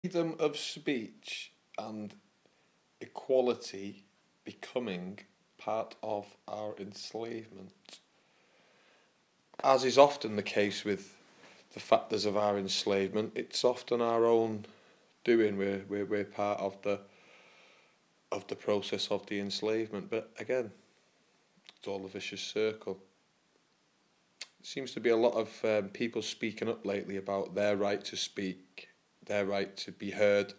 Freedom of speech and equality becoming part of our enslavement. As is often the case with the factors of our enslavement, it's often our own doing. We're part of the process of the enslavement. But again, it's all a vicious circle. There seems to be a lot of people speaking up lately about their right to speak, their right to be heard,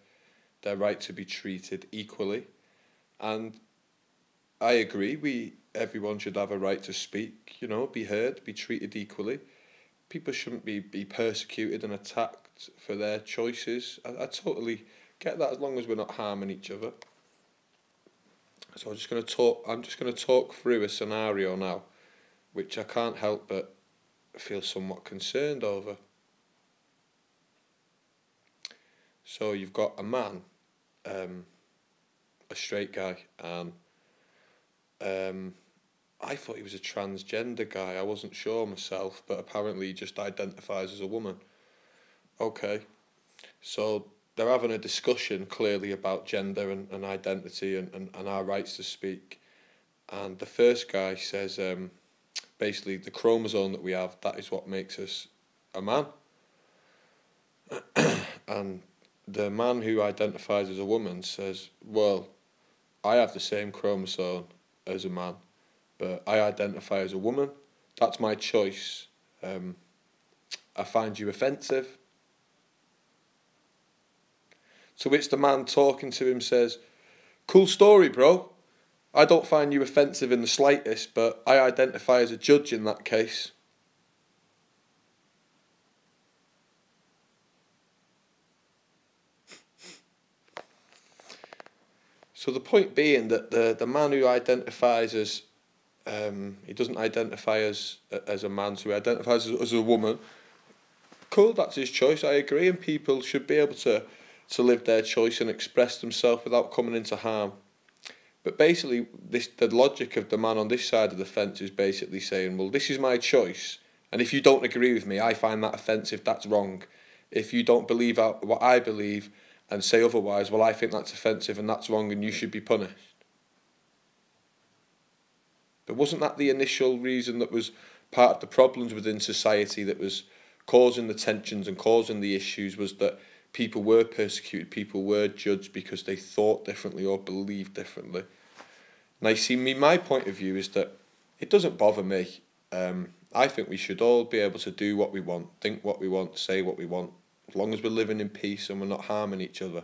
their right to be treated equally. And I agree, everyone should have a right to speak, be heard, be treated equally. People shouldn't be persecuted and attacked for their choices. I totally get that, as long as we're not harming each other. So I'm just going to talk through a scenario now, which I can't help but feel somewhat concerned over. So you've got a man, a straight guy, and I thought he was a transgender guy. I wasn't sure myself, but apparently he just identifies as a woman. Okay, so they're having a discussion clearly about gender and identity and our rights to speak. And the first guy says, basically, the chromosome that we have, that is what makes us a man. And the man who identifies as a woman says, well, I have the same chromosome as a man, but I identify as a woman. That's my choice. I find you offensive. To which the man talking to him says, cool story, bro. I don't find you offensive in the slightest, but I identify as a judge in that case. So the point being that the man who identifies as, he doesn't identify as a man, so he identifies as a woman. Cool, that's his choice, I agree, and people should be able to live their choice and express themselves without coming into harm. But basically, the logic of the man on this side of the fence is basically saying, well, this is my choice, and if you don't agree with me, I find that offensive, that's wrong. If you don't believe what I believe and say otherwise, well, I think that's offensive and that's wrong and you should be punished. But wasn't that the initial reason that was part of the problems within society that was causing the tensions and causing the issues, was that people were persecuted, people were judged because they thought differently or believed differently. Now, my point of view is that it doesn't bother me. I think we should all be able to do what we want, think what we want, say what we want, as long as we're living in peace and we're not harming each other.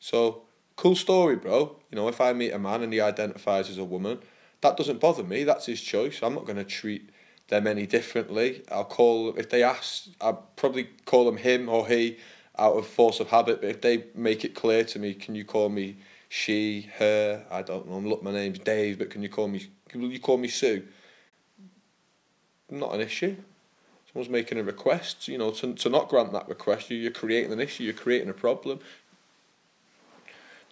So, cool story, bro. If I meet a man and he identifies as a woman, that doesn't bother me. That's his choice. I'm not going to treat them any differently. If they ask, I'll probably call them him or he, out of force of habit, but if they make it clear to me, can you call me she, her, I don't know, look, my name's Dave, but will you call me Sue? Not an issue. Someone's making a request, to not grant that request, you're creating an issue, you're creating a problem.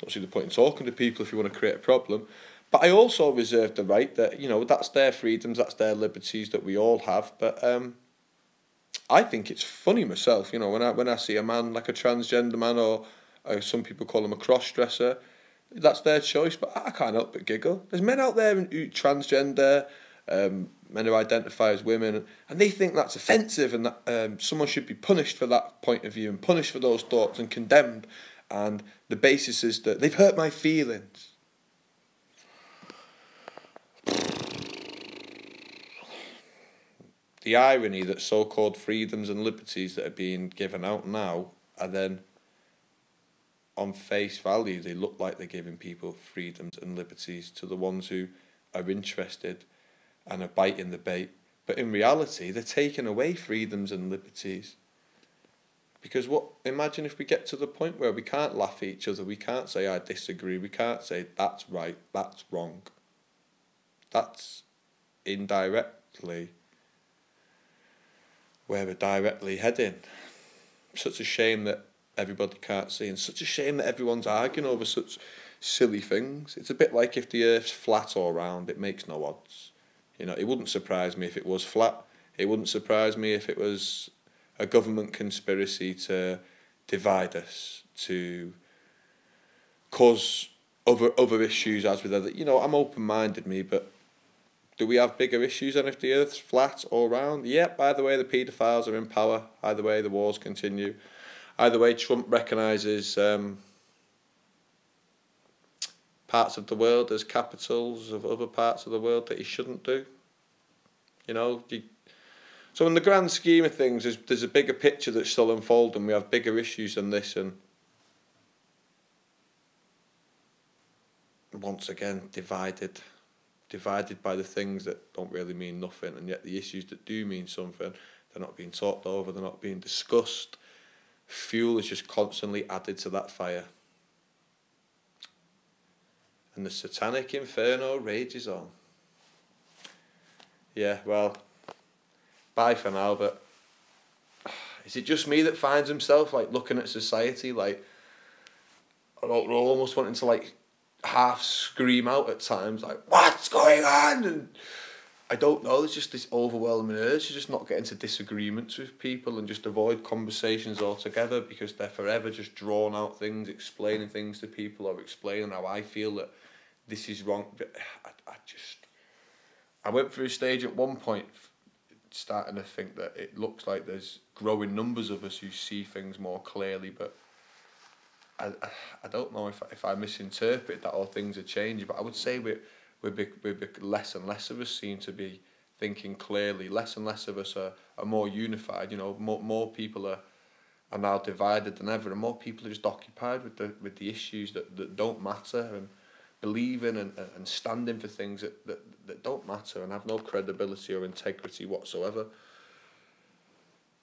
Don't see the point in talking to people if you want to create a problem. But I also reserve the right that, that's their freedoms, that's their liberties that we all have, but I think it's funny myself, when I see a man like a transgender man, or some people call him a cross-dresser, that's their choice, but I can't help but giggle. There's men out there who transgender, men who identify as women, and they think that's offensive and that someone should be punished for that point of view and punished for those thoughts and condemned, and the basis is that they've hurt my feelings. The irony that so-called freedoms and liberties that are being given out now are then, on face value, they look like they're giving people freedoms and liberties to the ones who are interested and are biting the bait. But in reality, they're taking away freedoms and liberties. Because imagine if we get to the point where we can't laugh at each other, we can't say I disagree, we can't say that's right, that's wrong. That's indirectly where we're directly heading. Such a shame that everybody can't see, and such a shame that everyone's arguing over such silly things. It's a bit like if the Earth's flat or round, it makes no odds. It wouldn't surprise me if it was flat. It wouldn't surprise me if it was a government conspiracy to divide us. to cause other issues as with other. You know, I'm open-minded, me, but do we have bigger issues than if the Earth's flat all round? Yep, either way the paedophiles are in power, either way the wars continue, either way Trump recognises parts of the world as capitals of other parts of the world that he shouldn't do. You know, so in the grand scheme of things, there's a bigger picture that's still unfolding. We have bigger issues than this, and once again, divided by the things that don't really mean nothing, and yet the issues that do mean something, they're not being talked over, they're not being discussed. Fuel is just constantly added to that fire. And the satanic inferno rages on. Yeah, well, bye for now, but is it just me that finds himself, like, looking at society, like, I don't know, almost wanting to, like, half scream out at times, like, what's going on? And I don't know, there's just this overwhelming urge to just not get into disagreements with people and just avoid conversations altogether, because they're forever just drawn out things, explaining things to people or explaining how I feel that this is wrong. But I went through a stage at one point starting to think that it looks like there's growing numbers of us who see things more clearly, but I don't know if I misinterpret that or things are changing, but I would say we're less and less of us seem to be thinking clearly. Less and less of us are more unified. You know, more people are now divided than ever, and more people are just occupied with the issues that don't matter, and believing and standing for things that don't matter and have no credibility or integrity whatsoever.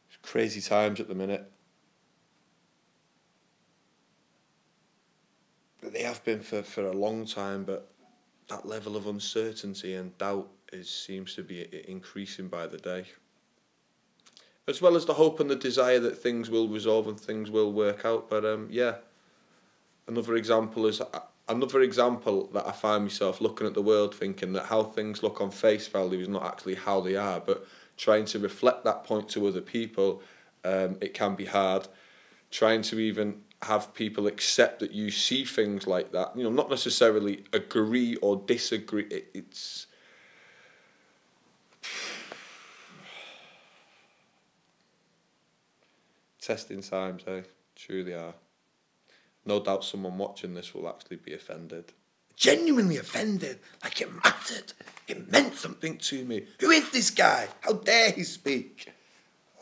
It's crazy times at the minute. They have been for a long time, but that level of uncertainty and doubt seems to be increasing by the day. As well as the hope and the desire that things will resolve and things will work out. But yeah, another example that I find myself looking at the world thinking that how things look on face value is not actually how they are, but trying to reflect that point to other people, it can be hard. Trying to even have people accept that you see things like that, you know, not necessarily agree or disagree. It's testing times, eh? Truly are. No doubt someone watching this will actually be offended. Genuinely offended, like it mattered. It meant something to me. Who is this guy? How dare he speak?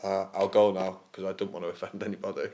I'll go now, because I don't want to offend anybody.